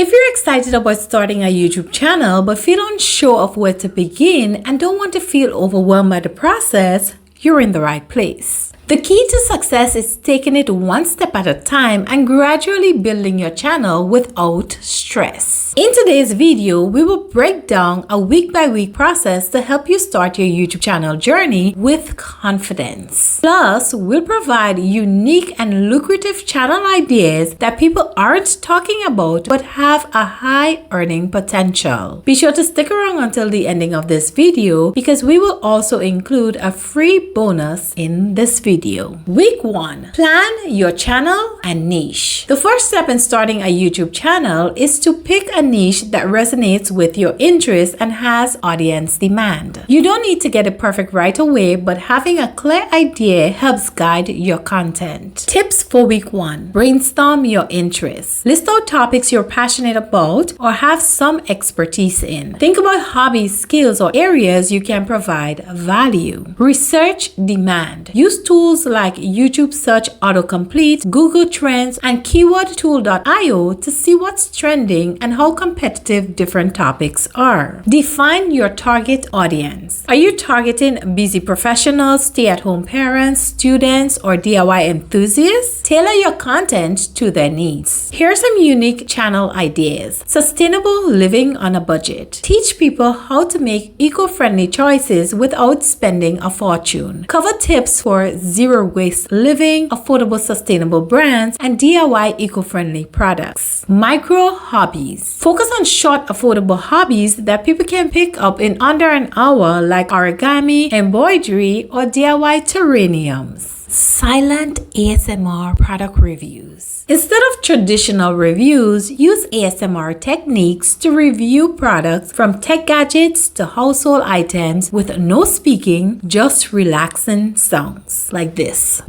If you're excited about starting a YouTube channel but feel unsure of where to begin and don't want to feel overwhelmed by the process, you're in the right place. The key to success is taking it one step at a time and gradually building your channel without stress. In today's video, we will break down a week-by-week process to help you start your YouTube channel journey with confidence. Plus, we'll provide unique and lucrative channel ideas that people aren't talking about but have a high earning potential. Be sure to stick around until the ending of this video because we will also include a free bonus in this video. Week 1. Plan your channel and niche. The first step in starting a YouTube channel is to pick a niche that resonates with your interests and has audience demand. You don't need to get it perfect right away, but having a clear idea helps guide your content. Tips for week 1. Brainstorm your interests. List out topics you're passionate about or have some expertise in. Think about hobbies, skills, or areas you can provide value. Research demand. Use tools like YouTube Search Autocomplete, Google Trends, and keywordtool.io to see what's trending and how competitive different topics are. Define your target audience. Are you targeting busy professionals, stay-at-home parents, students, or DIY enthusiasts? Tailor your content to their needs. Here are some unique channel ideas. Sustainable living on a budget. Teach people how to make eco-friendly choices without spending a fortune. Cover tips for zero waste living, affordable sustainable brands, and DIY eco-friendly products. Micro hobbies. Focus on short affordable hobbies that people can pick up in under an hour like origami, embroidery, or DIY terrariums. Silent ASMR product reviews. Instead of traditional reviews, use ASMR techniques to review products from tech gadgets to household items with no speaking, just relaxing sounds like this.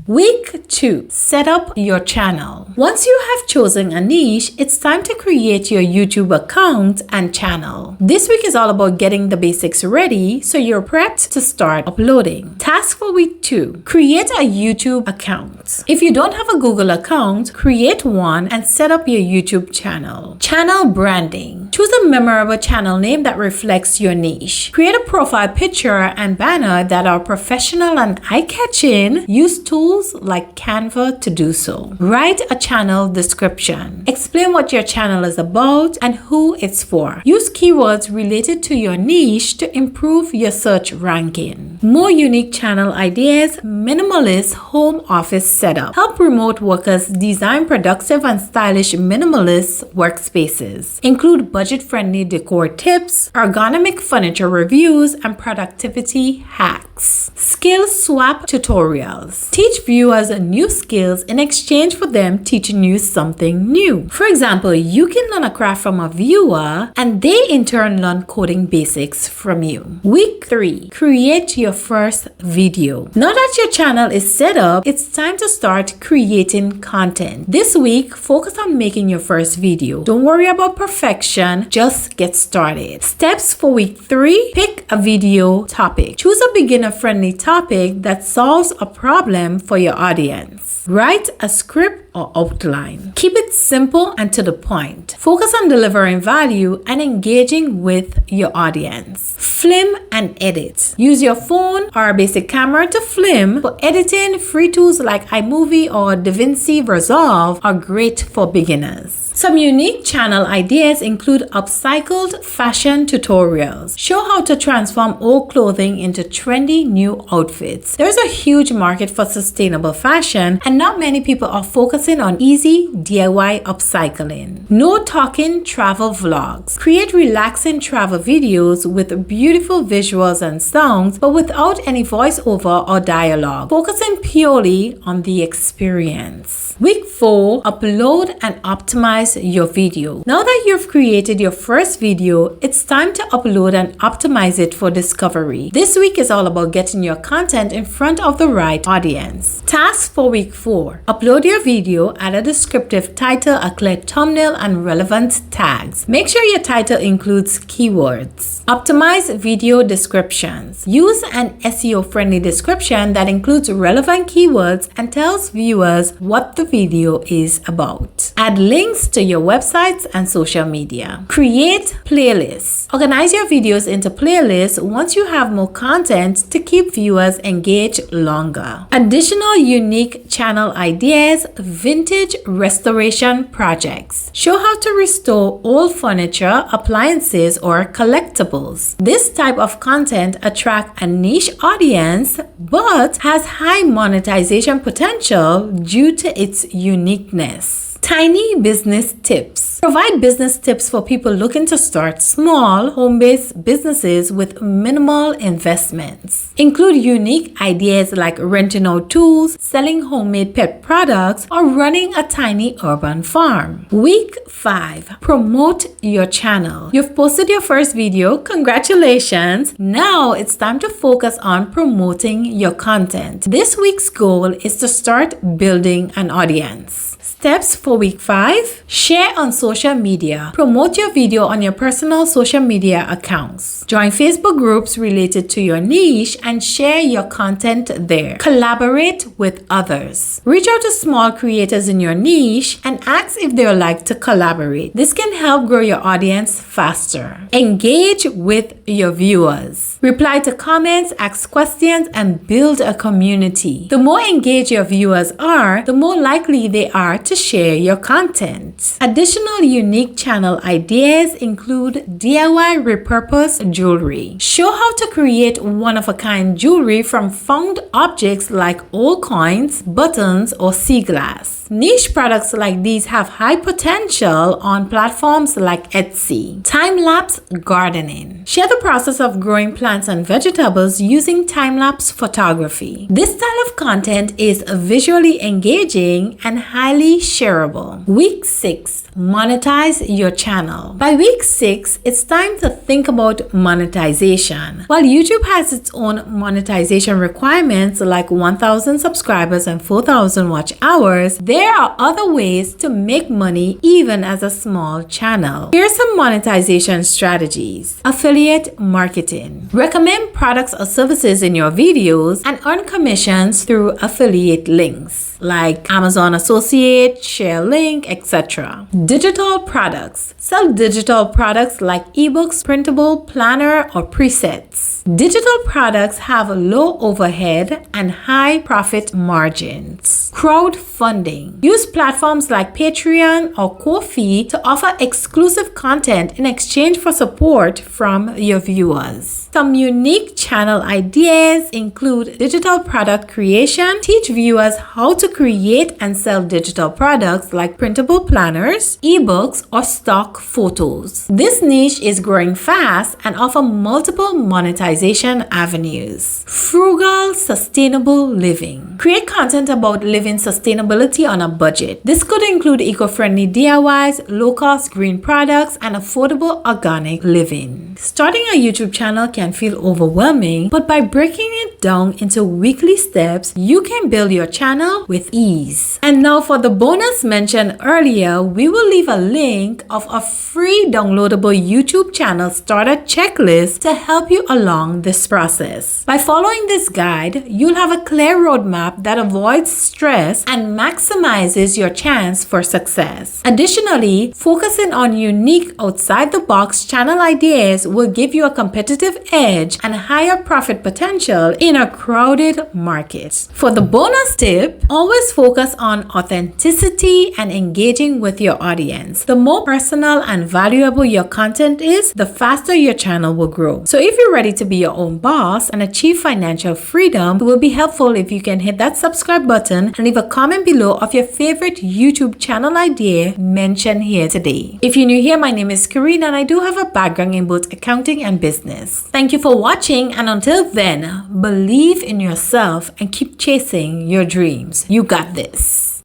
Week 2. Set up your channel. Once you have chosen a niche, it's time to create your YouTube account and channel. This week is all about getting the basics ready so you're prepped to start uploading. Task for week 2. Create a YouTube account. If you don't have a Google account, create one and set up your YouTube channel. Channel branding. Choose a memorable channel name that reflects your niche. Create a profile picture and banner that are professional and eye-catching. Use tools like Canva to do so. Write a channel description. Explain what your channel is about and who it's for. Use keywords related to your niche to improve your search ranking. More unique channel ideas. Minimalist home office setup. Help remote workers design productive and stylish minimalist workspaces. Include budget-friendly decor tips, ergonomic furniture reviews, and productivity hacks. Skill swap tutorials. Teach viewers new skills in exchange for them teaching you something new. For example, you can learn a craft from a viewer and they in turn learn coding basics from you. Week 3. Create your first video. Now that your channel is set up, it's time to start creating content. This week, focus on making your first video. Don't worry about perfection, just get started. Steps for week 3. Pick a video topic. Choose a beginner-friendly topic that solves a problem for your audience. Write a script or outline. Keep it simple and to the point. Focus on delivering value and engaging with your audience. Film and edit. Use your phone or a basic camera to film. For editing, free tools like iMovie or DaVinci Resolve are great for beginners. Some unique channel ideas include upcycled fashion tutorials. Show how to transform old clothing into trendy new outfits. There's a huge market for sustainable fashion and not many people are focusing on easy DIY upcycling. No talking travel vlogs. Create relaxing travel videos with beautiful visuals and sounds but without any voiceover or dialogue. Focusing purely on the experience. Week 4. Upload and optimize optimize your video. Now that you've created your first video, it's time to upload and optimize it for discovery. This week is all about getting your content in front of the right audience. Task for week 4. Upload your video, add a descriptive title, a clear thumbnail, and relevant tags. Make sure your title includes keywords. Optimize video descriptions. Use an SEO-friendly description that includes relevant keywords and tells viewers what the video is about. Add links to your websites and social media. Create playlists. Organize your videos into playlists once you have more content to keep viewers engaged longer. Additional unique channel ideas, vintage restoration projects. Show how to restore old furniture, appliances, or collectibles. This type of content attracts a niche audience but has high monetization potential due to its uniqueness. Tiny business tips. Provide business tips for people looking to start small, home-based businesses with minimal investments. Include unique ideas like renting out tools, selling homemade pet products, or running a tiny urban farm. Week 5. Promote your channel. You've posted your first video. Congratulations! Now it's time to focus on promoting your content. This week's goal is to start building an audience. Steps for week 5. Share on social media. Promote your video on your personal social media accounts. Join Facebook groups related to your niche and share your content there. Collaborate with others. Reach out to small creators in your niche and ask if they would like to collaborate. This can help grow your audience faster. Engage with your viewers. Reply to comments, ask questions, and build a community. The more engaged your viewers are, the more likely they are to share your content. Additional unique channel ideas include DIY repurposed jewelry. Show how to create one-of-a-kind jewelry from found objects like old coins, buttons, or sea glass. Niche products like these have high potential on platforms like Etsy. Time-lapse gardening. Share the process of growing plants and vegetables using time-lapse photography. This style of content is visually engaging and highly shareable. Week 6. Monetize your channel. By week 6, it's time to think about monetization. While YouTube has its own monetization requirements like 1,000 subscribers and 4,000 watch hours, there are other ways to make money even as a small channel. Here are some monetization strategies. Affiliate marketing. Recommend products or services in your videos and earn commissions through affiliate links like Amazon Associate, Share Link, etc. Digital products. Sell digital products like ebooks, printable, planner, or presets. Digital products have low overhead and high profit margins. Crowdfunding. Use platforms like Patreon or Ko-fi to offer exclusive content in exchange for support from your viewers. Some unique channel ideas include digital product creation. Teach viewers how to create and sell digital products like printable planners, ebooks, or stock photos. This niche is growing fast and offers multiple monetization avenues. Frugal, sustainable living. Create content about living sustainability on a budget. This could include eco-friendly DIYs, low-cost green products, and affordable organic living. Starting a YouTube channel can feel overwhelming, but by breaking it down into weekly steps, you can build your channel with ease. And now for the bonus mentioned earlier, we will leave a link of a free downloadable YouTube channel starter checklist to help you along this process. By following this guide, you'll have a clear roadmap that avoids stress and maximizes your chance for success. Additionally, focusing on unique outside-the-box channel ideas will give you a competitive edge and higher profit potential in a crowded market. For the bonus tip, always focus on authenticity and engaging with your audience. The more personal and valuable your content is, the faster your channel will grow. So if you're ready to be your own boss and achieve financial freedom, it will be helpful if you can hit that subscribe button and leave a comment below of your favorite YouTube channel idea mentioned here today. If you're new here, my name is Karina and I do have a background in both accounting and business. Thank you for watching, and until then, believe in yourself and keep chasing your dreams. You got this.